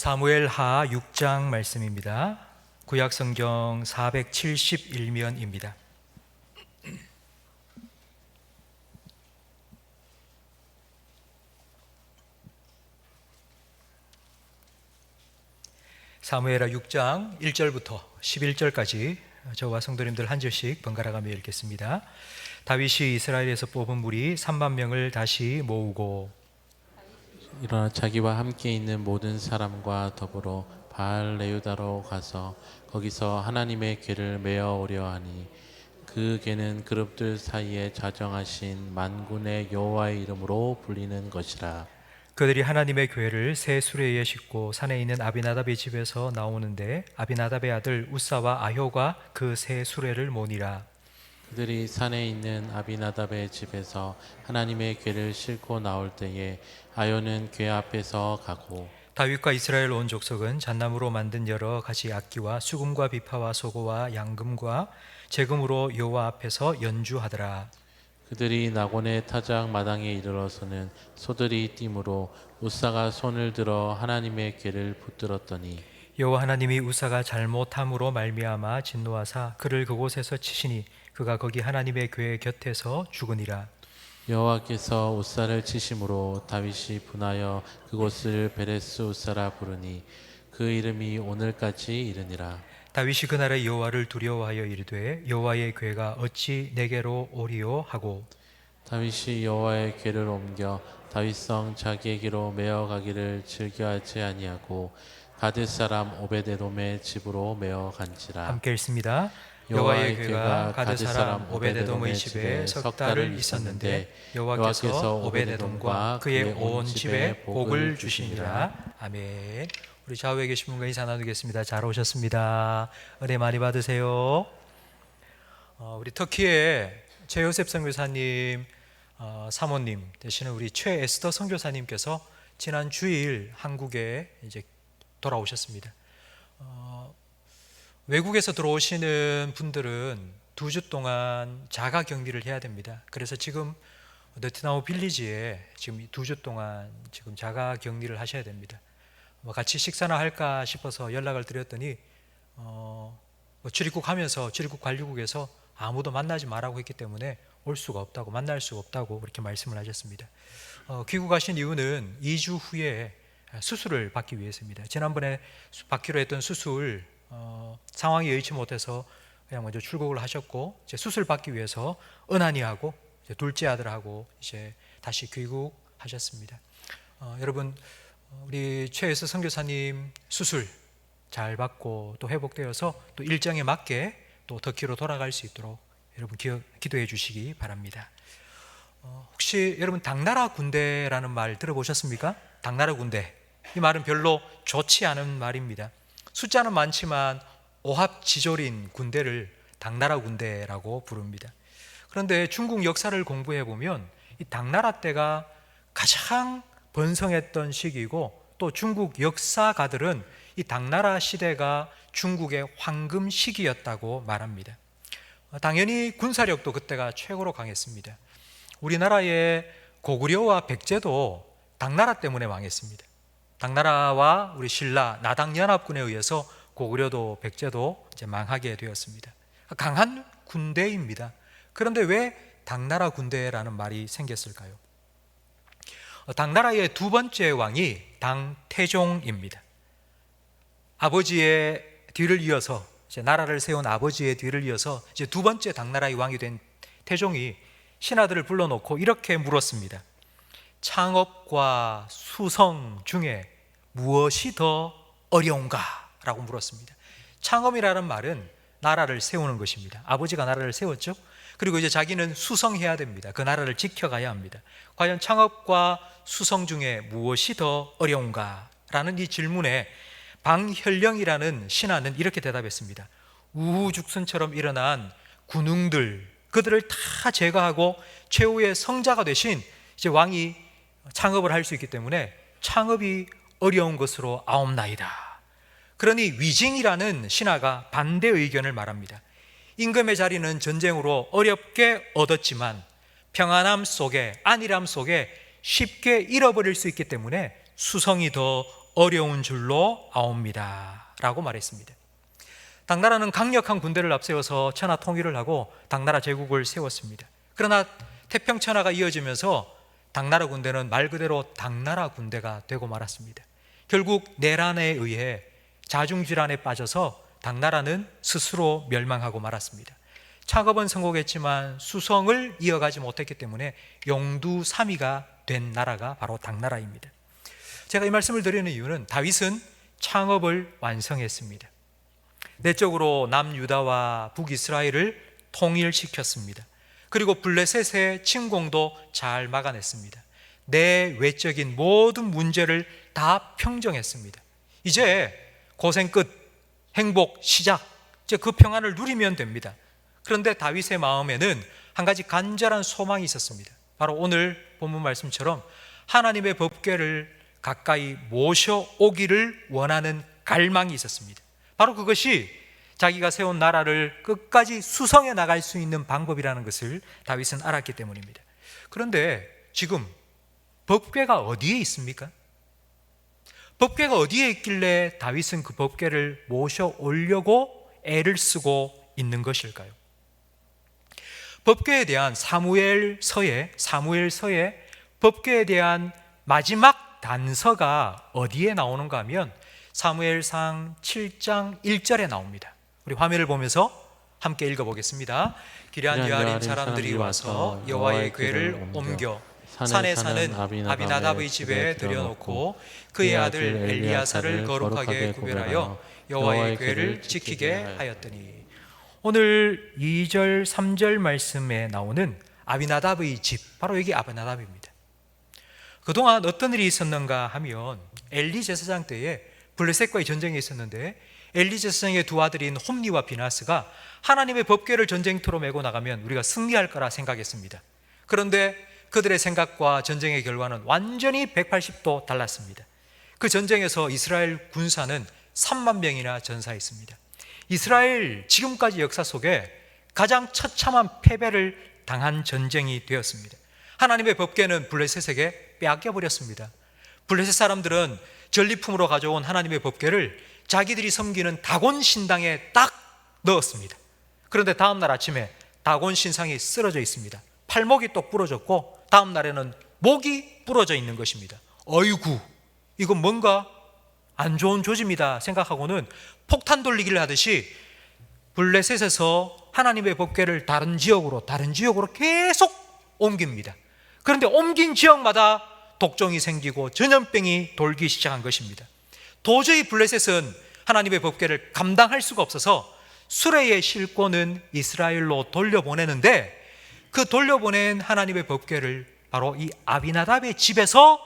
사무엘하 6장 말씀입니다. 구약성경 471면입니다. 사무엘하 6장 1절부터 11절까지 저와 성도님들 한 절씩 번갈아가며 읽겠습니다. 다윗이 이스라엘에서 뽑은 무리 3만 명을 다시 모으고 일어나 자기와 함께 있는 모든 사람과 더불어 바알 레유다로 가서 거기서 하나님의 궤를 메어 오려 하니 그 궤는 그룹들 사이에 자정하신 만군의 여호와의 이름으로 불리는 것이라. 그들이 하나님의 궤를 새 수레에 싣고 산에 있는 아비나답의 집에서 나오는데 아비나답의 아들 우사와 아효가 그 새 수레를 모니라. 그들이 산에 있는 아비나답의 집에서 하나님의 궤를 싣고 나올 때에 아요는 궤 앞에서 가고 다윗과 이스라엘 온 족속은 잣나무로 만든 여러 가지 악기와 수금과 비파와 소고와 양금과 제금으로 여호와 앞에서 연주하더라. 그들이 나곤의 타작 마당에 이르러서는 소들이 뛰므로 우사가 손을 들어 하나님의 궤를 붙들었더니 여호와 하나님이 우사가 잘못함으로 말미암아 진노하사 그를 그곳에서 치시니 그가 거기 하나님의 궤 곁에서 죽으니라. 여호와께서 우사를 치심으로 다윗이 분하여 그곳을 베레스 우사라 부르니 그 이름이 오늘까지 이르니라. 다윗이 그날에 여호와를 두려워하여 이르되 여호와의 궤가 어찌 내게로 오리요 하고 다윗이 여호와의 궤를 옮겨 다윗성 자기에게로 메어 가기를 즐겨하지 아니하고 가드 사람 오베데돔의 집으로 메어 간지라. 함께 읽습니다. 여호와의 궤가 가드 사람 오베데돔의 집에 석 달을 있었는데 여호와께서 오베데돔과 그의 온 집에 복을 주시니라. 아멘. 우리 좌우에 계신 분과 인사 나누겠습니다. 잘 오셨습니다. 은혜 많이 받으세요. 우리 터키의 최요셉 선교사님 사모님 되시는 우리 최에스더 선교사님께서 지난 주일 한국에 이제 돌아오셨습니다. 외국에서 들어오시는 분들은 2주 동안 자가 격리를 해야 됩니다. 그래서 지금 너트나우 빌리지에 지금 2주 동안 지금 자가 격리를 하셔야 됩니다. 같이 식사나 할까 싶어서 연락을 드렸더니 출입국 하면서 출입국 관리국에서 아무도 만나지 말라고 했기 때문에 올 수가 없다고, 만날 수가 없다고 그렇게 말씀을 하셨습니다. 귀국하신 이유는 2주 후에 수술을 받기 위해서입니다. 지난번에 받기로 했던 수술 상황이 여의치 못해서 그냥 먼저 출국을 하셨고 이제 수술 받기 위해서 은하니하고 이제 둘째 아들하고 이제 다시 귀국하셨습니다. 여러분 우리 최혜수 선교사님 수술 잘 받고 또 회복되어서 또 일정에 맞게 또 터키로 돌아갈 수 있도록 여러분 기도해 주시기 바랍니다. 혹시 여러분 당나라 군대라는 말 들어보셨습니까? 당나라 군대. 이 말은 별로 좋지 않은 말입니다. 숫자는 많지만 오합지졸인 군대를 당나라 군대라고 부릅니다. 그런데 중국 역사를 공부해 보면 이 당나라 때가 가장 번성했던 시기이고 또 중국 역사가들은 이 당나라 시대가 중국의 황금 시기였다고 말합니다. 당연히 군사력도 그때가 최고로 강했습니다. 우리나라의 고구려와 백제도 당나라 때문에 망했습니다. 당나라와 우리 신라 나당연합군에 의해서 고구려도 백제도 이제 망하게 되었습니다. 강한 군대입니다. 그런데 왜 당나라 군대라는 말이 생겼을까요? 당나라의 두 번째 왕이 당태종입니다. 아버지의 뒤를 이어서 이제 나라를 세운 아버지의 뒤를 이어서 이제 두 번째 당나라의 왕이 된 태종이 신하들을 불러놓고 이렇게 물었습니다. 창업과 수성 중에 무엇이 더 어려운가? 라고 물었습니다. 창업이라는 말은 나라를 세우는 것입니다. 아버지가 나라를 세웠죠. 그리고 이제 자기는 수성해야 됩니다. 그 나라를 지켜가야 합니다. 과연 창업과 수성 중에 무엇이 더 어려운가? 라는 이 질문에 방현령이라는 신하는 이렇게 대답했습니다. 우후죽순처럼 일어난 군웅들, 그들을 다 제거하고 최후의 성자가 되신 이제 왕이 창업을 할 수 있기 때문에 창업이 어려운 것으로 아옵나이다. 그러니 위징이라는 신하가 반대 의견을 말합니다. 임금의 자리는 전쟁으로 어렵게 얻었지만 평안함 속에, 안일함 속에 쉽게 잃어버릴 수 있기 때문에 수성이 더 어려운 줄로 아옵니다 라고 말했습니다. 당나라는 강력한 군대를 앞세워서 천하 통일을 하고 당나라 제국을 세웠습니다. 그러나 태평천하가 이어지면서 당나라 군대는 말 그대로 당나라 군대가 되고 말았습니다. 결국 내란에 의해 자중질환에 빠져서 당나라는 스스로 멸망하고 말았습니다. 창업은 성공했지만 수성을 이어가지 못했기 때문에 용두사미가 된 나라가 바로 당나라입니다. 제가 이 말씀을 드리는 이유는 다윗은 창업을 완성했습니다. 내적으로 남유다와 북이스라엘을 통일시켰습니다. 그리고 블레셋의 침공도 잘 막아냈습니다. 내 외적인 모든 문제를 다 평정했습니다. 이제 고생 끝, 행복 시작, 이제 그 평안을 누리면 됩니다. 그런데 다윗의 마음에는 한 가지 간절한 소망이 있었습니다. 바로 오늘 본문 말씀처럼 하나님의 법궤를 가까이 모셔오기를 원하는 갈망이 있었습니다. 바로 그것이 자기가 세운 나라를 끝까지 수성해 나갈 수 있는 방법이라는 것을 다윗은 알았기 때문입니다. 그런데 지금 법궤가 어디에 있습니까? 법궤가 어디에 있길래 다윗은 그 법궤를 모셔오려고 애를 쓰고 있는 것일까요? 법궤에 대한 사무엘서에 법궤에 대한 마지막 단서가 어디에 나오는가 하면 사무엘상 7장 1절에 나옵니다. 우리 화면을 보면서 함께 읽어보겠습니다. 기럇 여아림 사람들이 와서 여호와의 궤를 옮겨 산에 사는 아비나답의 집에 들여놓고 그의 아들 엘리야사를 거룩하게 구별하여 여호와의 궤를 지키게 하였더니, 오늘 2절 3절 말씀에 나오는 아비나답의 집, 바로 여기 아비나답입니다. 그동안 어떤 일이 있었는가 하면 엘리 제사장 때에 블레셋과의 전쟁이 있었는데 엘리 제사장의 두 아들인 홈니와 비나스가 하나님의 법궤를 전쟁터로 메고 나가면 우리가 승리할 거라 생각했습니다. 그런데 그들의 생각과 전쟁의 결과는 완전히 180도 달랐습니다. 그 전쟁에서 이스라엘 군사는 3만 명이나 전사했습니다. 이스라엘 지금까지 역사 속에 가장 처참한 패배를 당한 전쟁이 되었습니다. 하나님의 법궤는 블레셋에게 빼앗겨버렸습니다. 블레셋 사람들은 전리품으로 가져온 하나님의 법궤를 자기들이 섬기는 다곤 신당에 딱 넣었습니다. 그런데 다음 날 아침에 다곤 신상이 쓰러져 있습니다. 팔목이 또 부러졌고 다음 날에는 목이 부러져 있는 것입니다. 어이구, 이건 뭔가 안 좋은 조짐이다 생각하고는 폭탄 돌리기를 하듯이 블레셋에서 하나님의 법궤를 다른 지역으로 계속 옮깁니다. 그런데 옮긴 지역마다 독종이 생기고 전염병이 돌기 시작한 것입니다. 도저히 블레셋은 하나님의 법궤를 감당할 수가 없어서 수레에 싣고는 이스라엘로 돌려보내는데, 그 돌려보낸 하나님의 법궤를 바로 이 아비나답의 집에서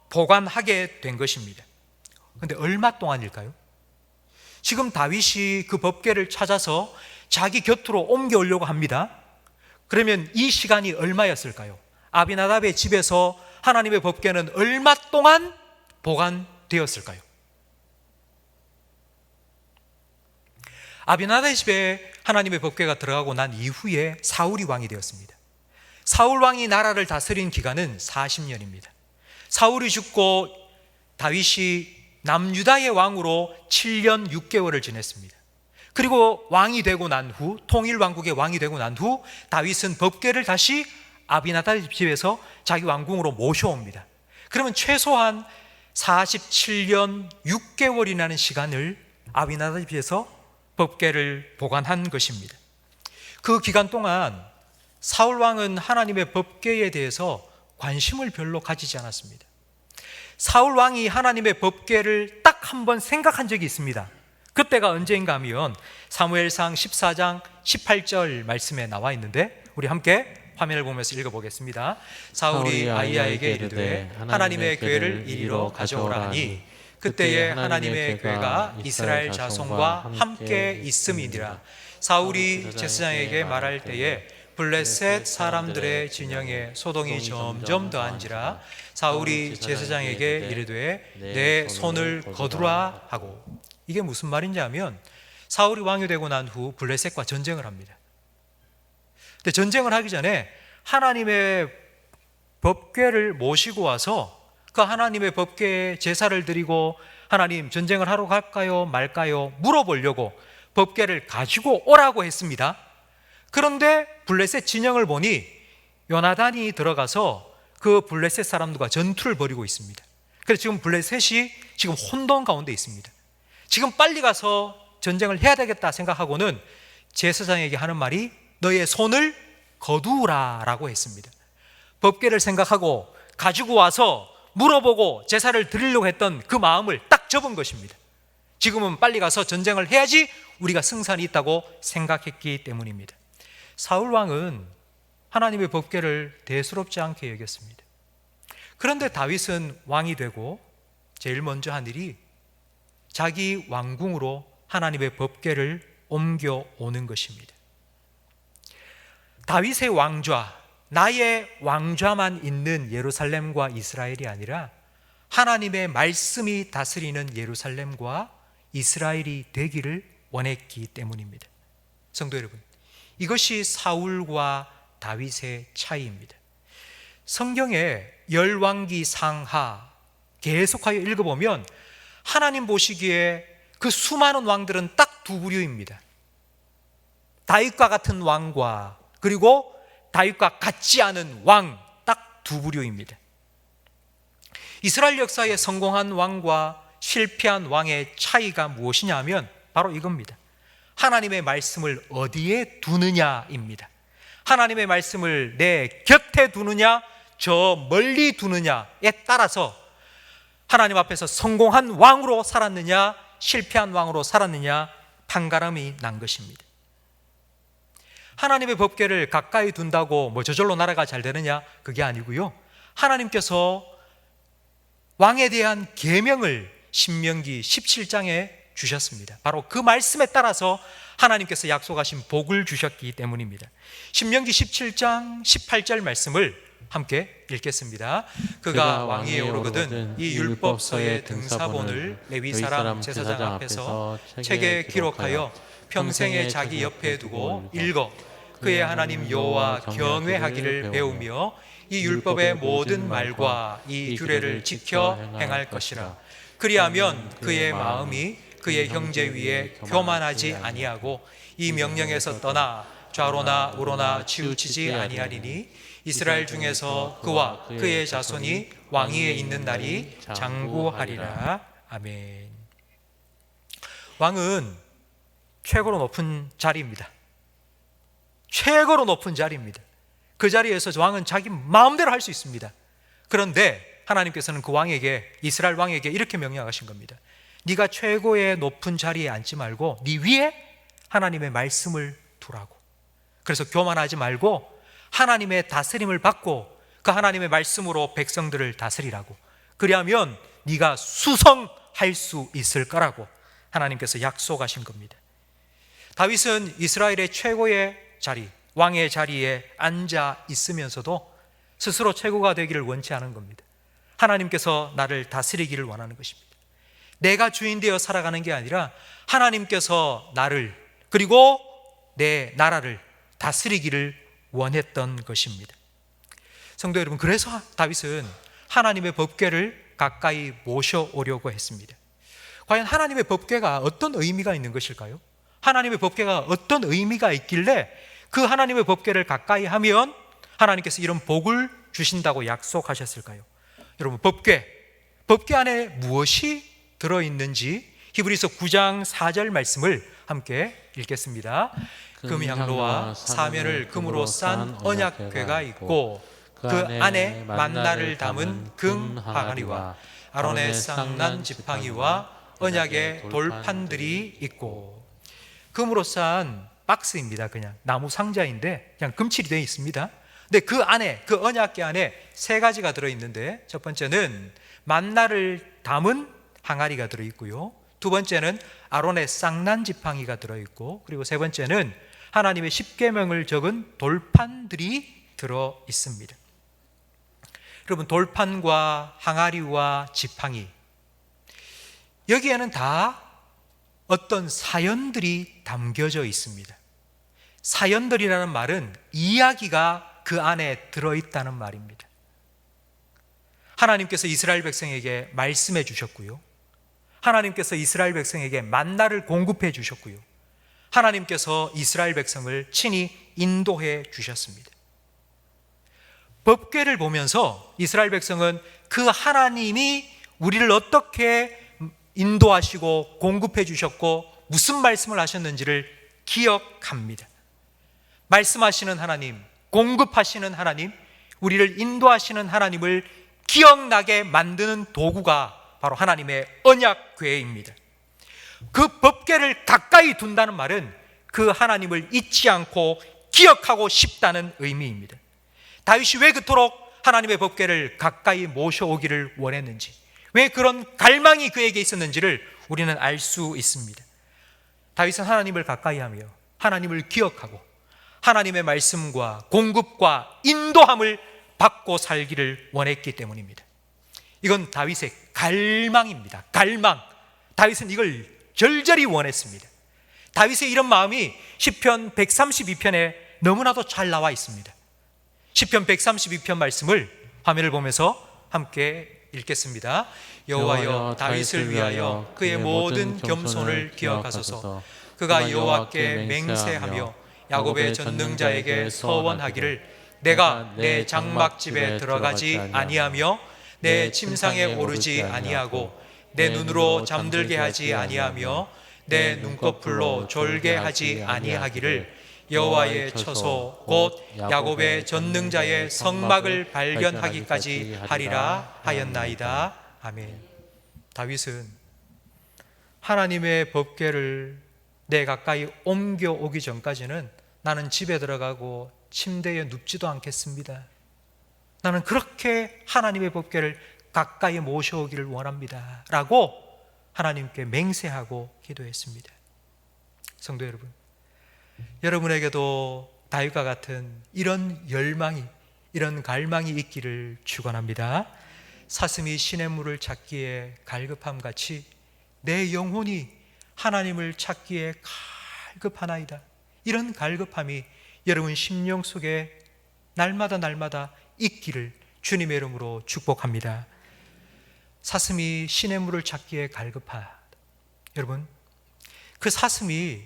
보관하게 된 것입니다. 그런데 얼마 동안일까요? 지금 다윗이 그 법궤를 찾아서 자기 곁으로 옮겨오려고 합니다. 그러면 이 시간이 얼마였을까요? 아비나답의 집에서 하나님의 법궤는 얼마 동안 보관되었을까요? 아비나답의 집에 하나님의 법궤가 들어가고 난 이후에 사울이 왕이 되었습니다. 사울 왕이 나라를 다스린 기간은 40년입니다. 사울이 죽고 다윗이 남유다의 왕으로 7년 6개월을 지냈습니다. 그리고 왕이 되고 난 후, 통일왕국의 왕이 되고 난 후 다윗은 법궤를 다시 아비나답의 집에서 자기 왕궁으로 모셔옵니다. 그러면 최소한 47년 6개월이라는 시간을 아비나답의 집에서 법궤를 보관한 것입니다. 그 기간 동안 사울 왕은 하나님의 법궤에 대해서 관심을 별로 가지지 않았습니다. 사울 왕이 하나님의 법궤를 딱 한 번 생각한 적이 있습니다. 그때가 언제인가 하면 사무엘상 14장 18절 말씀에 나와 있는데, 우리 함께 화면을 보면서 읽어보겠습니다. 사울이 아히야에게 이르되 하나님의 궤를 이리로 가져오라 하니, 그때에 하나님의 궤가 이스라엘 자손과 함께 있음이니라. 사울이 제사장에게 말할 때에 블레셋 사람들의 진영에 소동이 점점 더한지라. 사울이 제사장에게 이르되 내 손을 거두라 하고. 이게 무슨 말인지 하면 사울이 왕이 되고 난 후 블레셋과 전쟁을 합니다. 근데 전쟁을 하기 전에 하나님의 법궤를 모시고 와서 그 하나님의 법궤에 제사를 드리고 하나님 전쟁을 하러 갈까요 말까요 물어보려고 법궤를 가지고 오라고 했습니다. 그런데 블레셋 진영을 보니 요나단이 들어가서 그 블레셋 사람들과 전투를 벌이고 있습니다. 그래서 지금 블레셋이 지금 혼돈 가운데 있습니다. 지금 빨리 가서 전쟁을 해야 되겠다 생각하고는 제사장에게 하는 말이 너의 손을 거두라 라고 했습니다. 법궤를 생각하고 가지고 와서 물어보고 제사를 드리려고 했던 그 마음을 딱 접은 것입니다. 지금은 빨리 가서 전쟁을 해야지 우리가 승산이 있다고 생각했기 때문입니다. 사울 왕은 하나님의 법궤를 대수롭지 않게 여겼습니다. 그런데 다윗은 왕이 되고 제일 먼저 한 일이 자기 왕궁으로 하나님의 법궤를 옮겨오는 것입니다. 다윗의 왕좌, 나의 왕좌만 있는 예루살렘과 이스라엘이 아니라 하나님의 말씀이 다스리는 예루살렘과 이스라엘이 되기를 원했기 때문입니다. 성도 여러분, 이것이 사울과 다윗의 차이입니다. 성경에 열왕기 상하 계속하여 읽어보면 하나님 보시기에 그 수많은 왕들은 딱 두 부류입니다. 다윗과 같은 왕과 그리고 다윗과 같지 않은 왕, 딱 두 부류입니다. 이스라엘 역사에 성공한 왕과 실패한 왕의 차이가 무엇이냐 하면 바로 이겁니다. 하나님의 말씀을 어디에 두느냐입니다. 하나님의 말씀을 내 곁에 두느냐 저 멀리 두느냐에 따라서 하나님 앞에서 성공한 왕으로 살았느냐 실패한 왕으로 살았느냐 판가름이 난 것입니다. 하나님의 법궤를 가까이 둔다고 뭐 저절로 나라가 잘 되느냐 그게 아니고요, 하나님께서 왕에 대한 계명을 신명기 17장에 주셨습니다. 바로 그 말씀에 따라서 하나님께서 약속하신 복을 주셨기 때문입니다. 신명기 17장 18절 말씀을 함께 읽겠습니다. 그가 왕위에 오르거든 이 율법서의 등사본을 레위 사람 제사장 앞에서 책에 기록하여 평생에 자기 옆에 두고 읽어 그의 하나님 여호와 경외하기를 배우며 이 율법의 모든 말과 이 규례를 지켜 행할 것이라. 그리하면 그의 마음이 그의 형제 위에 교만하지 아니하고 이 명령에서 떠나 좌로나 우로나 치우치지 아니하리니 이스라엘 중에서 그와 그의 자손이 왕위에 있는 날이 장구하리라. 아멘. 왕은 최고로 높은 자리입니다. 최고로 높은 자리입니다. 그 자리에서 왕은 자기 마음대로 할 수 있습니다. 그런데 하나님께서는 그 왕에게, 이스라엘 왕에게 이렇게 명령하신 겁니다. 네가 최고의 높은 자리에 앉지 말고 네 위에 하나님의 말씀을 두라고. 그래서 교만하지 말고 하나님의 다스림을 받고 그 하나님의 말씀으로 백성들을 다스리라고. 그리하면 네가 수성할 수 있을 거라고 하나님께서 약속하신 겁니다. 다윗은 이스라엘의 최고의 자리, 왕의 자리에 앉아 있으면서도 스스로 최고가 되기를 원치 않은 겁니다. 하나님께서 나를 다스리기를 원하는 것입니다. 내가 주인 되어 살아가는 게 아니라 하나님께서 나를 그리고 내 나라를 다스리기를 원했던 것입니다. 성도 여러분, 그래서 다윗은 하나님의 법궤를 가까이 모셔오려고 했습니다. 과연 하나님의 법궤가 어떤 의미가 있는 것일까요? 하나님의 법궤가 어떤 의미가 있길래 그 하나님의 법궤를 가까이 하면 하나님께서 이런 복을 주신다고 약속하셨을까요? 여러분, 법궤 안에 무엇이 들어있는지 히브리서 9장 4절 말씀을 함께 읽겠습니다. 금향로와 사면을 금으로 싼 언약궤가 있고 그 안에 만나를 담은 금 항아리와 아론의 쌍난 지팡이와 언약의 돌판들이 있고. 금으로 싼 박스입니다. 그냥 나무 상자인데 그냥 금칠이 되어 있습니다. 근데 그 안에, 그 언약궤 안에 세 가지가 들어있는데, 첫 번째는 만나를 담은 항아리가 들어있고요, 두 번째는 아론의 쌍난 지팡이가 들어있고, 그리고 세 번째는 하나님의 십계명을 적은 돌판들이 들어있습니다. 여러분, 돌판과 항아리와 지팡이, 여기에는 다 어떤 사연들이 담겨져 있습니다. 사연들이라는 말은 이야기가 그 안에 들어있다는 말입니다. 하나님께서 이스라엘 백성에게 말씀해 주셨고요. 하나님께서 이스라엘 백성에게 만나를 공급해 주셨고요. 하나님께서 이스라엘 백성을 친히 인도해 주셨습니다. 법궤를 보면서 이스라엘 백성은 그 하나님이 우리를 어떻게 인도하시고 공급해 주셨고 무슨 말씀을 하셨는지를 기억합니다. 말씀하시는 하나님, 공급하시는 하나님, 우리를 인도하시는 하나님을 기억나게 만드는 도구가 바로 하나님의 언약궤입니다. 그 법궤를 가까이 둔다는 말은 그 하나님을 잊지 않고 기억하고 싶다는 의미입니다. 다윗이 왜 그토록 하나님의 법궤를 가까이 모셔오기를 원했는지, 왜 그런 갈망이 그에게 있었는지를 우리는 알 수 있습니다. 다윗은 하나님을 가까이하며 하나님을 기억하고 하나님의 말씀과 공급과 인도함을 받고 살기를 원했기 때문입니다. 이건 다윗의 갈망입니다. 갈망. 다윗은 이걸 절절히 원했습니다. 다윗의 이런 마음이 시편 132편에 너무나도 잘 나와 있습니다. 시편 132편 말씀을 화면을 보면서 함께 읽겠습니다. 여호와여, 다윗을 위하여 그의 모든 겸손을 기억하소서. 그가 여호와께 맹세하며 야곱의 전능자에게 서원하기를 내가 내 장막집에 들어가지 아니하며 내 침상에 오르지 아니하고 내 눈으로 잠들게 하지 아니하며 내 눈꺼풀로 졸게 하지 아니하기를 여호와의 처소 곧 야곱의 전능자의 성막을 발견하기까지 하리라 하였나이다. 아멘. 다윗은 하나님의 법궤를 내 가까이 옮겨오기 전까지는 나는 집에 들어가고 침대에 눕지도 않겠습니다. 나는 그렇게 하나님의 법궤를 가까이 모셔오기를 원합니다 라고 하나님께 맹세하고 기도했습니다. 성도 여러분, 여러분에게도 다윗과 같은 이런 열망이, 이런 갈망이 있기를 축원합니다. 사슴이 시냇물을 찾기에 갈급함같이 내 영혼이 하나님을 찾기에 갈급하나이다. 이런 갈급함이 여러분 심령 속에 날마다 있기를 주님의 이름으로 축복합니다. 사슴이 시냇물을 찾기에 갈급하다. 여러분, 그 사슴이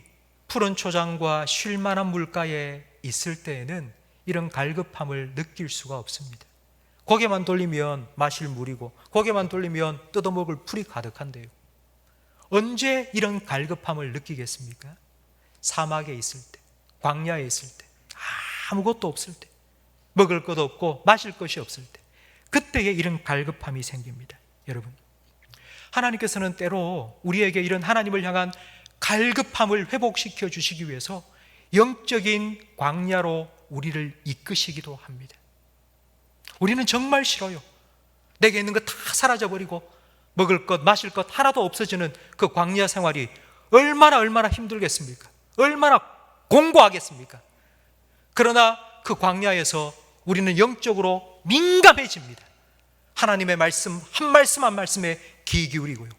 푸른 초장과 쉴만한 물가에 있을 때에는 이런 갈급함을 느낄 수가 없습니다. 고개만 돌리면 마실 물이고 고개만 돌리면 뜯어먹을 풀이 가득한데요. 언제 이런 갈급함을 느끼겠습니까? 사막에 있을 때, 광야에 있을 때, 아무것도 없을 때, 먹을 것 없고 마실 것이 없을 때, 그때에 이런 갈급함이 생깁니다. 여러분, 하나님께서는 때로 우리에게 이런 하나님을 향한 갈급함을 회복시켜 주시기 위해서 영적인 광야로 우리를 이끄시기도 합니다. 우리는 정말 싫어요. 내게 있는 거 다 사라져버리고 먹을 것 마실 것 하나도 없어지는 그 광야 생활이 얼마나 힘들겠습니까? 얼마나 공고하겠습니까? 그러나 그 광야에서 우리는 영적으로 민감해집니다. 하나님의 말씀 한 말씀에 귀 기울이고요,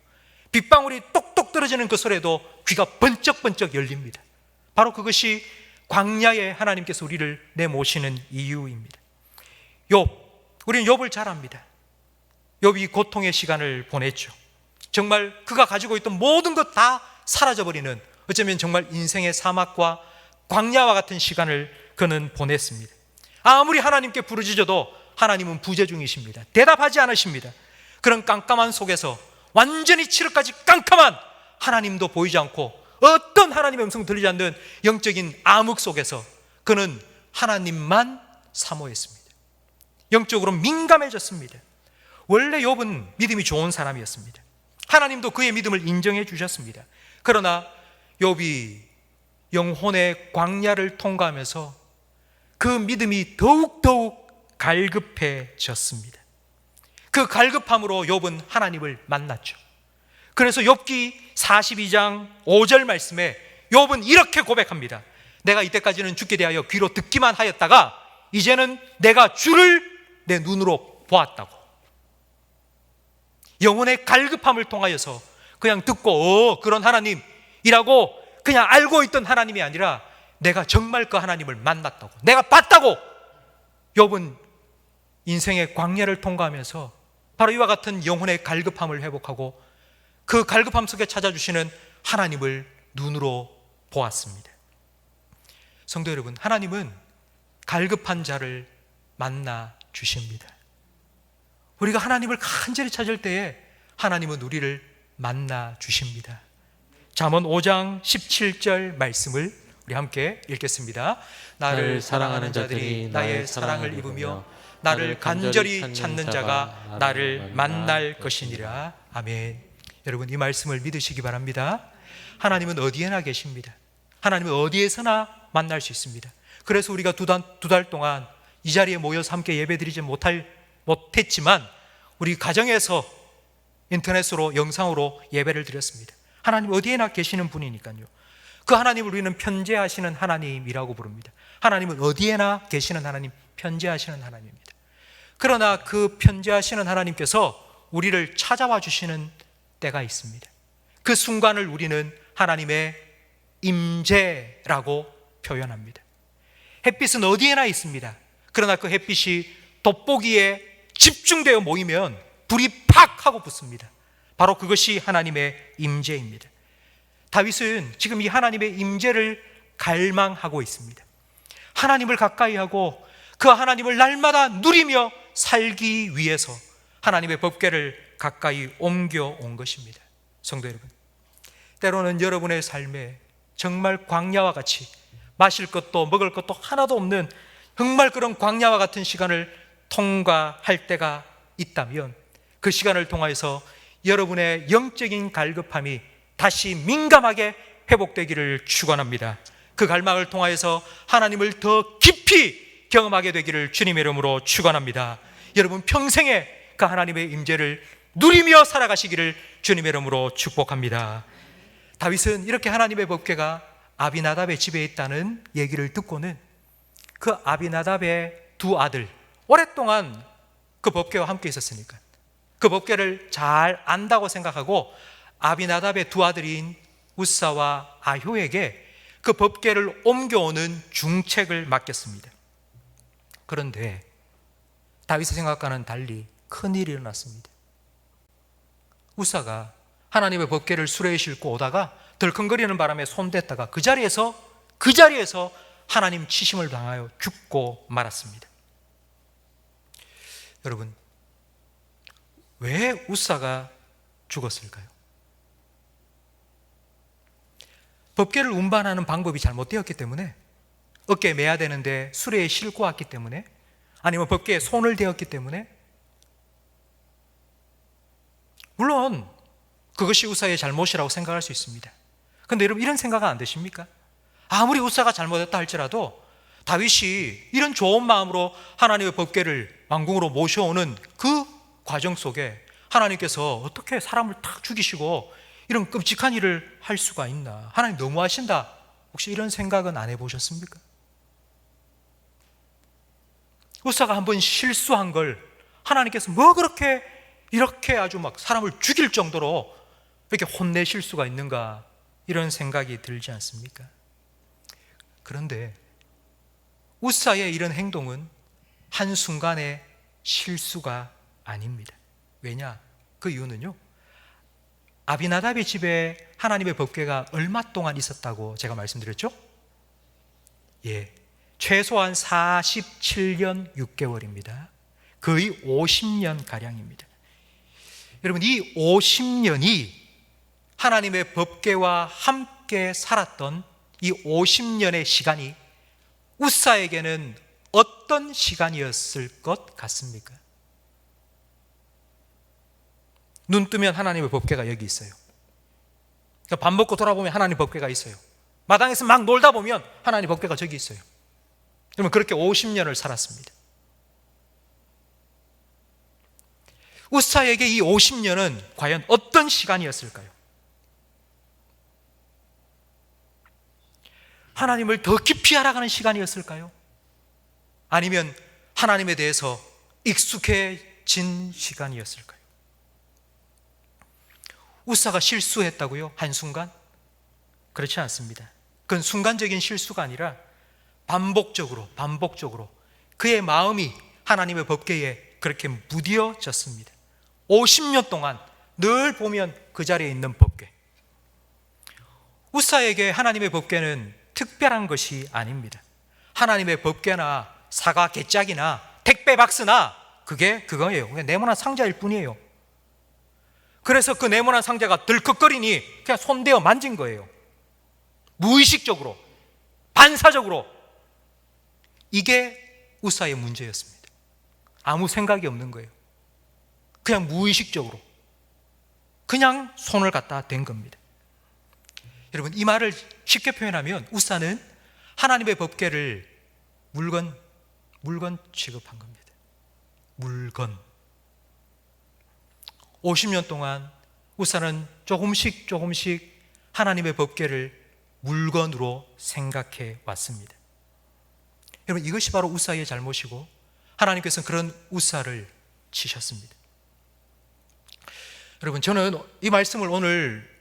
빗방울이 똑똑 떨어지는 그 소리에도 귀가 번쩍번쩍 열립니다. 바로 그것이 광야에 하나님께서 우리를 내모시는 이유입니다. 우리는 욥을 잘 압니다. 욥이 고통의 시간을 보냈죠. 정말 그가 가지고 있던 모든 것 다 사라져버리는, 어쩌면 정말 인생의 사막과 광야와 같은 시간을 그는 보냈습니다. 아무리 하나님께 부르짖어도 하나님은 부재 중이십니다. 대답하지 않으십니다. 그런 깜깜한 속에서, 완전히 칠흑까지 깜깜한 하나님도 보이지 않고 어떤 하나님의 음성 들리지 않는 영적인 암흑 속에서 그는 하나님만 사모했습니다. 영적으로 민감해졌습니다. 원래 욥은 믿음이 좋은 사람이었습니다. 하나님도 그의 믿음을 인정해 주셨습니다. 그러나 욥이 영혼의 광야를 통과하면서 그 믿음이 더욱 갈급해졌습니다. 그 갈급함으로 욥은 하나님을 만났죠. 그래서 욥기 42장 5절 말씀에 욥은 이렇게 고백합니다. 내가 이때까지는 주께 대하여 귀로 듣기만 하였다가 이제는 내가 주를 내 눈으로 보았다고. 영혼의 갈급함을 통하여서 그냥 듣고 그런 하나님이라고 그냥 알고 있던 하나님이 아니라 내가 정말 그 하나님을 만났다고, 내가 봤다고. 욥은 인생의 광야를 통과하면서 바로 이와 같은 영혼의 갈급함을 회복하고 그 갈급함 속에 찾아주시는 하나님을 눈으로 보았습니다. 성도 여러분, 하나님은 갈급한 자를 만나 주십니다. 우리가 하나님을 간절히 찾을 때에 하나님은 우리를 만나 주십니다. 잠언 5장 17절 말씀을 우리 함께 읽겠습니다. 나를 사랑하는 자들이 나의 사랑을 입으며 나를 간절히 찾는 자가 나를 만날 것이니라. 아멘. 여러분, 이 말씀을 믿으시기 바랍니다. 하나님은 어디에나 계십니다. 하나님은 어디에서나 만날 수 있습니다. 그래서 우리가 두 달 동안 이 자리에 모여서 함께 예배드리지 못했지만 우리 가정에서 인터넷으로 영상으로 예배를 드렸습니다. 하나님 어디에나 계시는 분이니까요. 그 하나님을 우리는 편재하시는 하나님이라고 부릅니다. 하나님은 어디에나 계시는 하나님, 편재하시는 하나님입니다. 그러나 그 편재하시는 하나님께서 우리를 찾아와 주시는 때가 있습니다. 그 순간을 우리는 하나님의 임재라고 표현합니다. 햇빛은 어디에나 있습니다. 그러나 그 햇빛이 돋보기에 집중되어 모이면 불이 팍 하고 붙습니다. 바로 그것이 하나님의 임재입니다. 다윗은 지금 이 하나님의 임재를 갈망하고 있습니다. 하나님을 가까이 하고 그 하나님을 날마다 누리며 살기 위해서 하나님의 법궤를 가까이 옮겨온 것입니다. 성도 여러분, 때로는 여러분의 삶에 정말 광야와 같이 마실 것도 먹을 것도 하나도 없는 정말 그런 광야와 같은 시간을 통과할 때가 있다면 그 시간을 통하여서 여러분의 영적인 갈급함이 다시 민감하게 회복되기를 축원합니다. 그 갈망을 통하여서 하나님을 더 깊이 경험하게 되기를 주님의 이름으로 축원합니다. 여러분 평생에 그 하나님의 임재를 누리며 살아가시기를 주님의 이름으로 축복합니다. 다윗은 이렇게 하나님의 법궤가 아비나답의 집에 있다는 얘기를 듣고는 그 아비나답의 두 아들, 오랫동안 그 법궤와 함께 있었으니까 그 법궤를 잘 안다고 생각하고 아비나답의 두 아들인 우사와 아효에게 그 법궤를 옮겨오는 중책을 맡겼습니다. 그런데 다윗의 생각과는 달리 큰일이 일어났습니다. 우사가 하나님의 법궤를 수레에 싣고 오다가 덜컹거리는 바람에 손댔다가 그 자리에서 하나님 치심을 당하여 죽고 말았습니다. 여러분, 왜 우사가 죽었을까요? 법궤를 운반하는 방법이 잘못되었기 때문에, 어깨에 매야 되는데 수레에 싣고 왔기 때문에, 아니면 법궤에 손을 대었기 때문에, 물론 그것이 우사의 잘못이라고 생각할 수 있습니다. 그런데 여러분 이런 생각은 안 되십니까? 아무리 우사가 잘못했다 할지라도 다윗이 이런 좋은 마음으로 하나님의 법궤를 왕궁으로 모셔오는 그 과정 속에 하나님께서 어떻게 사람을 탁 죽이시고 이런 끔찍한 일을 할 수가 있나? 하나님 너무하신다. 혹시 이런 생각은 안 해보셨습니까? 우사가 한번 실수한 걸 하나님께서 뭐 그렇게 이렇게 아주 막 사람을 죽일 정도로 이렇게 혼내실 수가 있는가? 이런 생각이 들지 않습니까? 그런데 우사의 이런 행동은 한순간의 실수가 아닙니다. 왜냐? 그 이유는요, 아비나답의 집에 하나님의 법궤가 얼마 동안 있었다고 제가 말씀드렸죠? 최소한 47년 6개월입니다. 거의 50년 가량입니다. 여러분, 이 50년이 하나님의 법궤와 함께 살았던 이 50년의 시간이 우사에게는 어떤 시간이었을 것 같습니까? 눈 뜨면 하나님의 법궤가 여기 있어요. 밥 먹고 돌아보면 하나님 법궤가 있어요. 마당에서 막 놀다 보면 하나님 법궤가 저기 있어요. 그러면 그렇게 50년을 살았습니다. 우사에게 이 50년은 과연 어떤 시간이었을까요? 하나님을 더 깊이 알아가는 시간이었을까요? 아니면 하나님에 대해서 익숙해진 시간이었을까요? 우사가 실수했다고요? 한순간? 그렇지 않습니다. 그건 순간적인 실수가 아니라 반복적으로 그의 마음이 하나님의 법궤에 그렇게 무뎌졌습니다. 50년 동안 늘 보면 그 자리에 있는 법궤. 우사에게 하나님의 법궤는 특별한 것이 아닙니다. 하나님의 법궤나 사과 개짝이나 택배 박스나 그거예요. 그냥 네모난 상자일 뿐이에요. 그래서 그 네모난 상자가 덜컥거리니 그냥 손대어 만진 거예요. 무의식적으로, 반사적으로. 이게 우사의 문제였습니다. 아무 생각이 없는 거예요. 그냥 무의식적으로 그냥 손을 갖다 댄 겁니다. 여러분, 이 말을 쉽게 표현하면 우사는 하나님의 법궤를 물건 취급한 겁니다. 물건. 50년 동안 우사는 조금씩 하나님의 법궤를 물건으로 생각해 왔습니다. 여러분, 이것이 바로 우사의 잘못이고 하나님께서는 그런 우사를 치셨습니다. 여러분, 저는 이 말씀을 오늘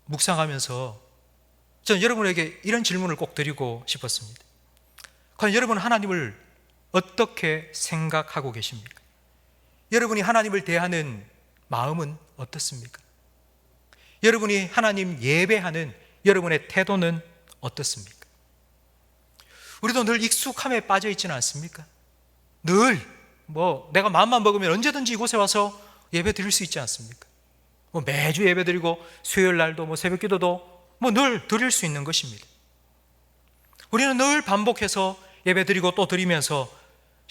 묵상하면서 저는 여러분에게 이런 질문을 꼭 드리고 싶었습니다. 과연 여러분은 하나님을 어떻게 생각하고 계십니까? 여러분이 하나님을 대하는 마음은 어떻습니까? 여러분이 하나님 예배하는 여러분의 태도는 어떻습니까? 우리도 늘 익숙함에 빠져 있지는 않습니까? 늘 내가 마음만 먹으면 언제든지 이곳에 와서 예배 드릴 수 있지 않습니까? 매주 예배 드리고 수요일 날도 새벽 기도도 늘 드릴 수 있는 것입니다. 우리는 늘 반복해서 예배 드리고 또 드리면서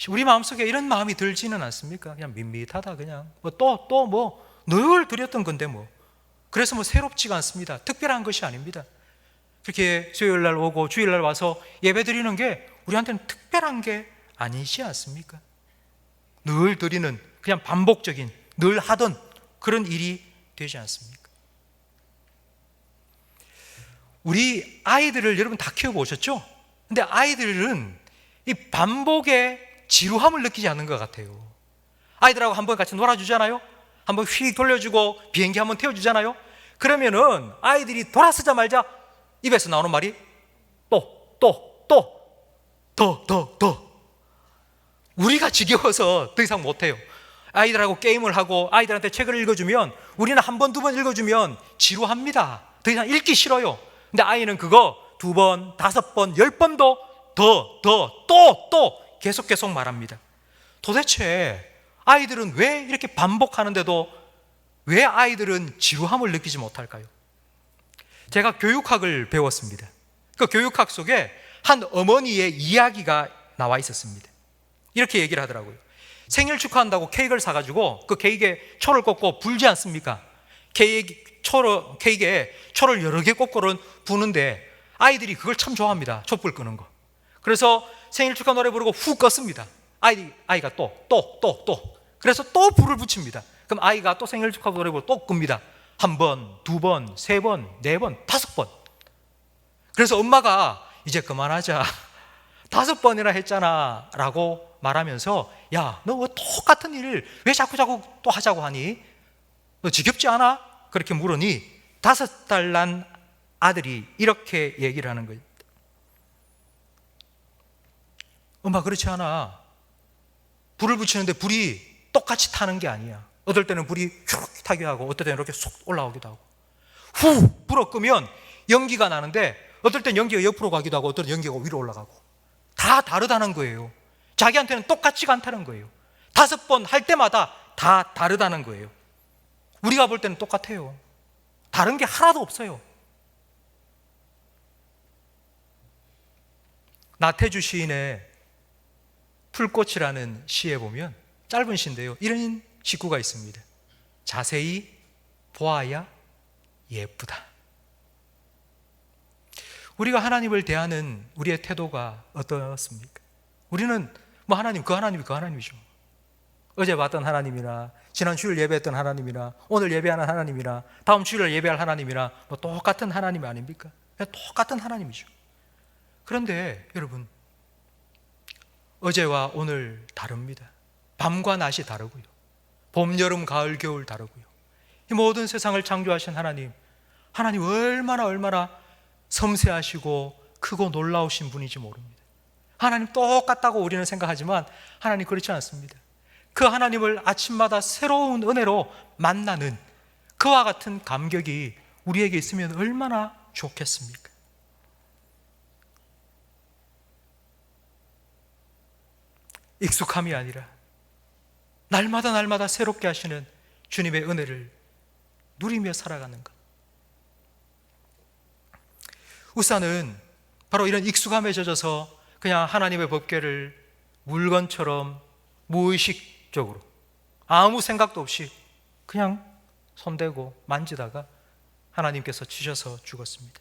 우리 마음속에 이런 마음이 들지는 않습니까? 그냥 밋밋하다, 그냥 늘 드렸던 건데 그래서 새롭지가 않습니다. 특별한 것이 아닙니다. 그렇게 수요일 날 오고 주일 날 와서 예배 드리는 게 우리한테는 특별한 게 아니지 않습니까? 늘 드리는 그냥 반복적인, 늘 하던 그런 일이 되지 않습니까? 우리 아이들을 여러분 다 키워보셨죠? 근데 아이들은 이 반복의 지루함을 느끼지 않는 것 같아요. 아이들하고 한번 같이 놀아주잖아요? 한번 휙 돌려주고 비행기 한번 태워주잖아요? 그러면은 아이들이 돌아서자마자 입에서 나오는 말이 더. 우리가 지겨워서 더 이상 못해요. 아이들하고 게임을 하고 아이들한테 책을 읽어주면 우리는 한 번, 두 번 읽어주면 지루합니다. 더 이상 읽기 싫어요. 근데 아이는 그거 2번, 5번, 10번도 또 계속 말합니다. 도대체 아이들은 왜 이렇게 반복하는데도 왜 아이들은 지루함을 느끼지 못할까요? 제가 교육학을 배웠습니다. 그 교육학 속에 한 어머니의 이야기가 나와 있었습니다. 이렇게 얘기를 하더라고요. 생일 축하한다고 케이크를 사가지고 그 케이크에 초를 꽂고 불지 않습니까? 케이크에 초를 여러 개 꽂고는 부는데 아이들이 그걸 참 좋아합니다. 촛불 끄는 거. 그래서 생일 축하 노래 부르고 훅 껐습니다. 아이가 또. 그래서 또 불을 붙입니다. 그럼 아이가 또 생일 축하 노래 부르고 또 끕니다. 1번, 2번, 3번, 4번, 5번. 그래서 엄마가 이제 그만하자. 5번이나 했잖아 라고 말하면서 야, 너 왜 똑같은 일을 왜 자꾸 또 하자고 하니? 너 지겹지 않아? 그렇게 물으니 5달 난 아들이 이렇게 얘기를 하는 거예요. 엄마, 그렇지 않아. 불을 붙이는데 불이 똑같이 타는 게 아니야. 어떨 때는 불이 쭉 타기도 하고 어떨 때는 이렇게 쏙 올라오기도 하고 후 불어 끄면 연기가 나는데 어떨 때는 연기가 옆으로 가기도 하고 어떨 때는 연기가 위로 올라가고 다 다르다는 거예요. 자기한테는 똑같지가 않다는 거예요. 5번 할 때마다 다 다르다는 거예요. 우리가 볼 때는 똑같아요. 다른 게 하나도 없어요. 나태주 시인의 풀꽃이라는 시에 보면 짧은 시인데요, 이런 식구가 있습니다. 자세히 보아야 예쁘다. 우리가 하나님을 대하는 우리의 태도가 어떻습니까? 우리는 하나님, 그 하나님이죠. 어제 봤던 하나님이나 지난 주일 예배했던 하나님이나 오늘 예배하는 하나님이나 다음 주일에 예배할 하나님이나 똑같은 하나님 아닙니까? 똑같은 하나님이죠. 그런데 여러분, 어제와 오늘 다릅니다. 밤과 낮이 다르고요. 봄, 여름, 가을, 겨울 다르고요. 이 모든 세상을 창조하신 하나님 얼마나 섬세하시고 크고 놀라우신 분인지 모릅니다. 하나님 똑같다고 우리는 생각하지만 하나님 그렇지 않습니다. 그 하나님을 아침마다 새로운 은혜로 만나는 그와 같은 감격이 우리에게 있으면 얼마나 좋겠습니까? 익숙함이 아니라 날마다 새롭게 하시는 주님의 은혜를 누리며 살아가는 것. 우사는 바로 이런 익숙함에 젖어서 그냥 하나님의 법궤를 물건처럼 무의식적으로 아무 생각도 없이 그냥 손대고 만지다가 하나님께서 치셔서 죽었습니다.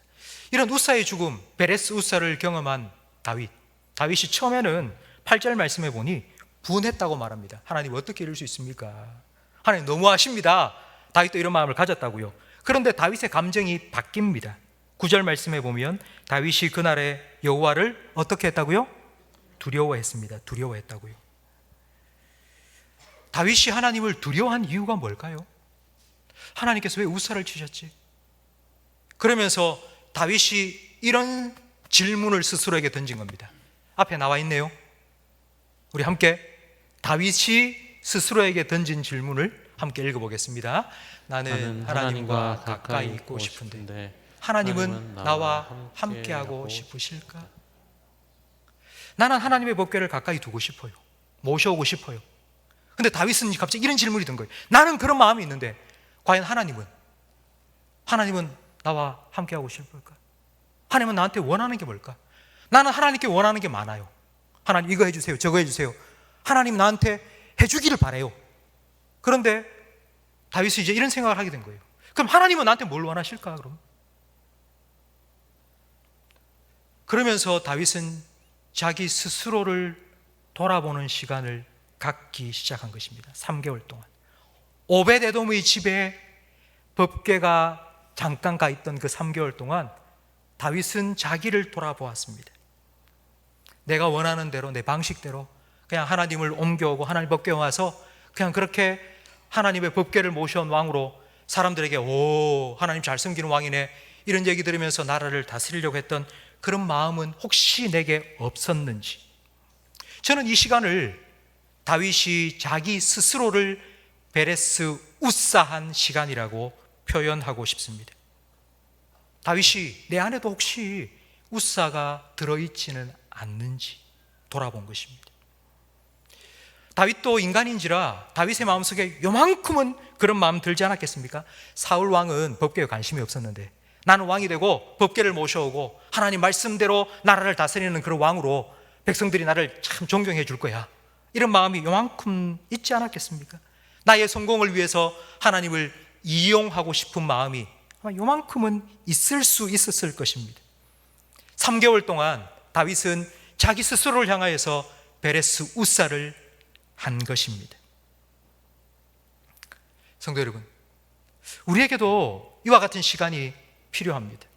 이런 우사의 죽음, 베레스 우사를 경험한 다윗이 처음에는 8절 말씀해 보니 분했다고 말합니다. 하나님 어떻게 이럴 수 있습니까? 하나님 너무하십니다. 다윗도 이런 마음을 가졌다고요. 그런데 다윗의 감정이 바뀝니다. 9절 말씀해 보면 다윗이 그날에 여호와를 어떻게 했다고요? 두려워했습니다. 두려워했다고요. 다윗이 하나님을 두려워한 이유가 뭘까요? 하나님께서 왜 우사를 치셨지? 그러면서 다윗이 이런 질문을 스스로에게 던진 겁니다. 앞에 나와 있네요. 우리 함께 다윗이 스스로에게 던진 질문을 함께 읽어보겠습니다. 나는 하나님과 가까이 있고 싶은데 하나님은 나와 함께하고 싶으실까? 나는 하나님의 법궤를 가까이 두고 싶어요. 모셔오고 싶어요. 근데 다윗은 갑자기 이런 질문이 든 거예요. 나는 그런 마음이 있는데 과연 하나님은 나와 함께하고 싶을까? 하나님은 나한테 원하는 게 뭘까? 나는 하나님께 원하는 게 많아요. 하나님 이거 해주세요, 저거 해주세요. 하나님 나한테 해주기를 바래요. 그런데 다윗이 이제 이런 생각을 하게 된 거예요. 그럼 하나님은 나한테 뭘 원하실까? 그러면서 다윗은 자기 스스로를 돌아보는 시간을 갖기 시작한 것입니다. 3개월 동안 오벳에돔의 집에 법궤가 잠깐 가 있던 그 3개월 동안 다윗은 자기를 돌아보았습니다. 내가 원하는 대로 내 방식대로 그냥 하나님을 옮겨오고 하나님 법궤 와서 그냥 그렇게 하나님의 법궤를 모셔온 왕으로 사람들에게 오 하나님 잘 섬기는 왕이네 이런 얘기 들으면서 나라를 다스리려고 했던 그런 마음은 혹시 내게 없었는지, 저는 이 시간을 다윗이 자기 스스로를 베레스 우사한 시간이라고 표현하고 싶습니다. 다윗이 내 안에도 혹시 우사가 들어있지는 않는지 돌아본 것입니다. 다윗도 인간인지라 다윗의 마음속에 요만큼은 그런 마음 들지 않았겠습니까? 사울 왕은 법궤에 관심이 없었는데 나는 왕이 되고 법궤를 모셔오고 하나님 말씀대로 나라를 다스리는 그런 왕으로 백성들이 나를 참 존경해 줄 거야, 이런 마음이 요만큼 있지 않았겠습니까? 나의 성공을 위해서 하나님을 이용하고 싶은 마음이 아마 요만큼은 있을 수 있었을 것입니다. 3개월 동안 다윗은 자기 스스로를 향하여서 베레스 우사를 한 것입니다. 성도 여러분, 우리에게도 이와 같은 시간이 필요합니다.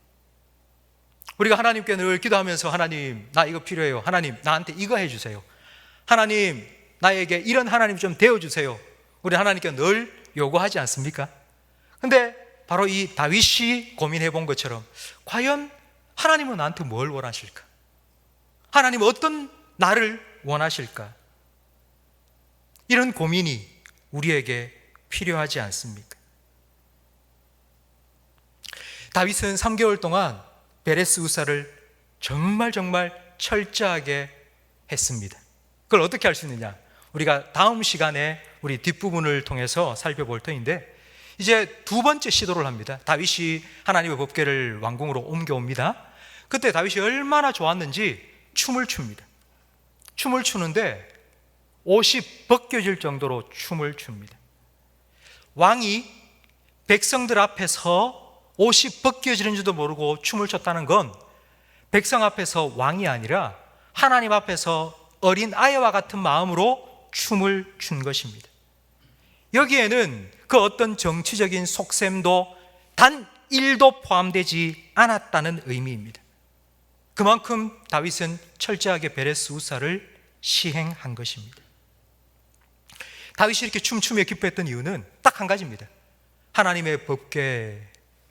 우리가 하나님께 늘 기도하면서 하나님 나 이거 필요해요, 하나님 나한테 이거 해주세요, 하나님 나에게 이런 하나님 좀 되어주세요, 우리 하나님께 늘 요구하지 않습니까? 근데 바로 이 다윗이 고민해 본 것처럼 과연 하나님은 나한테 뭘 원하실까? 하나님은 어떤 나를 원하실까? 이런 고민이 우리에게 필요하지 않습니까? 다윗은 3개월 동안 베레스 우사를 정말 철저하게 했습니다. 그걸 어떻게 할 수 있느냐? 우리가 다음 시간에 우리 뒷부분을 통해서 살펴볼 터인데 이제 두 번째 시도를 합니다. 다윗이 하나님의 법궤를 왕궁으로 옮겨옵니다. 그때 다윗이 얼마나 좋았는지 춤을 춥니다. 춤을 추는데 옷이 벗겨질 정도로 춤을 춥니다. 왕이 백성들 앞에서 옷이 벗겨지는지도 모르고 춤을 췄다는 건 백성 앞에서 왕이 아니라 하나님 앞에서 어린 아이와 같은 마음으로 춤을 춘 것입니다. 여기에는 그 어떤 정치적인 속셈도 단 1도 포함되지 않았다는 의미입니다. 그만큼 다윗은 철저하게 베레스 우사를 시행한 것입니다. 다윗이 이렇게 춤추며 기뻐했던 이유는 딱 한 가지입니다. 하나님의 법궤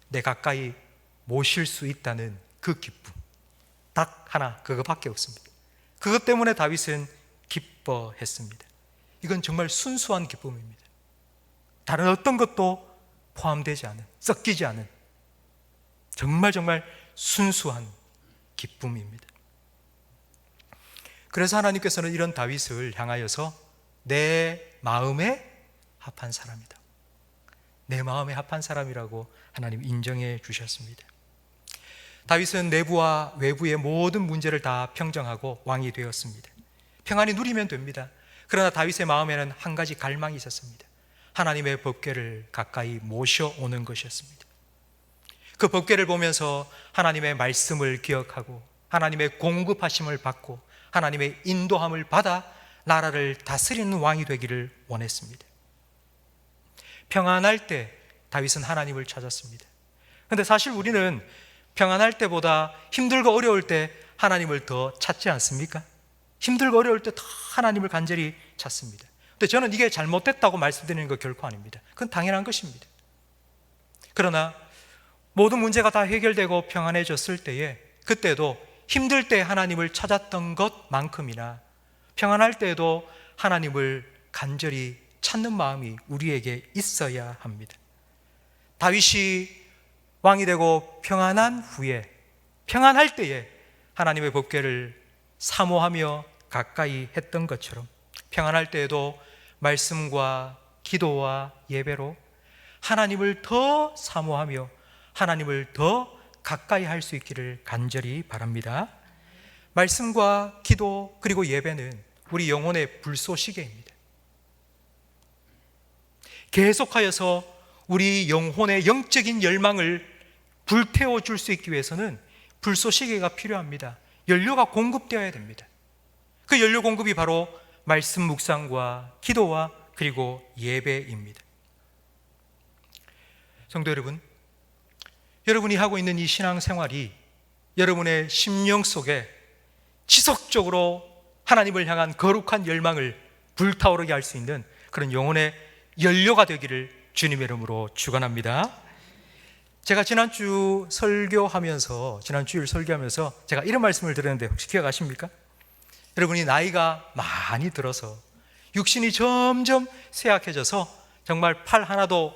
내 가까이 모실 수 있다는 그 기쁨, 딱 하나, 그것밖에 없습니다. 그것 때문에 다윗은 기뻐했습니다. 이건 정말 순수한 기쁨입니다. 다른 어떤 것도 포함되지 않은, 섞이지 않은 정말 순수한 기쁨입니다. 그래서 하나님께서는 이런 다윗을 향하여서 내 마음에 합한 사람이다, 내 마음에 합한 사람이라고 하나님 인정해 주셨습니다. 다윗은 내부와 외부의 모든 문제를 다 평정하고 왕이 되었습니다. 평안히 누리면 됩니다. 그러나 다윗의 마음에는 한 가지 갈망이 있었습니다. 하나님의 법궤를 가까이 모셔오는 것이었습니다. 그 법궤를 보면서 하나님의 말씀을 기억하고 하나님의 공급하심을 받고 하나님의 인도함을 받아 나라를 다스리는 왕이 되기를 원했습니다. 평안할 때 다윗은 하나님을 찾았습니다. 그런데 사실 우리는 평안할 때보다 힘들고 어려울 때 하나님을 더 찾지 않습니까? 힘들고 어려울 때 더 하나님을 간절히 찾습니다. 근데 저는 이게 잘못됐다고 말씀드리는 거 결코 아닙니다. 그건 당연한 것입니다. 그러나 모든 문제가 다 해결되고 평안해졌을 때에 그때도 힘들 때 하나님을 찾았던 것만큼이나 평안할 때에도 하나님을 간절히 찾는 마음이 우리에게 있어야 합니다. 다윗이 왕이 되고 평안한 후에, 평안할 때에 하나님의 법궤를 사모하며 가까이 했던 것처럼 평안할 때에도 말씀과 기도와 예배로 하나님을 더 사모하며 하나님을 더 가까이 할 수 있기를 간절히 바랍니다. 말씀과 기도 그리고 예배는 우리 영혼의 불쏘시개입니다. 계속하여서 우리 영혼의 영적인 열망을 불태워 줄 수 있기 위해서는 불쏘시개가 필요합니다. 연료가 공급되어야 됩니다. 그 연료 공급이 바로 말씀 묵상과 기도와 그리고 예배입니다. 성도 여러분, 여러분이 하고 있는 이 신앙생활이 여러분의 심령 속에 지속적으로 하나님을 향한 거룩한 열망을 불타오르게 할 수 있는 그런 영혼의 연료가 되기를 주님의 이름으로 축원합니다. 제가 지난주일 설교하면서 제가 이런 말씀을 드렸는데 혹시 기억하십니까? 여러분이 나이가 많이 들어서 육신이 점점 쇠약해져서 정말 팔 하나도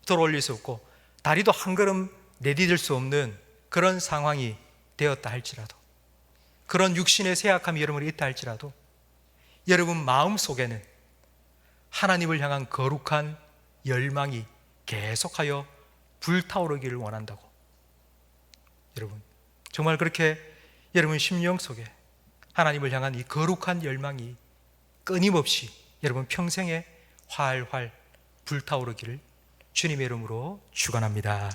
들어 올릴 수 없고 다리도 한 걸음 내디딜 수 없는 그런 상황이 되었다 할지라도, 그런 육신의 쇠약함이 여러분이 있다 할지라도 여러분 마음 속에는 하나님을 향한 거룩한 열망이 계속하여 불타오르기를 원한다고, 여러분 정말 그렇게 여러분 심령 속에 하나님을 향한 이 거룩한 열망이 끊임없이 여러분 평생에 활활 불타오르기를 주님의 이름으로 축원합니다.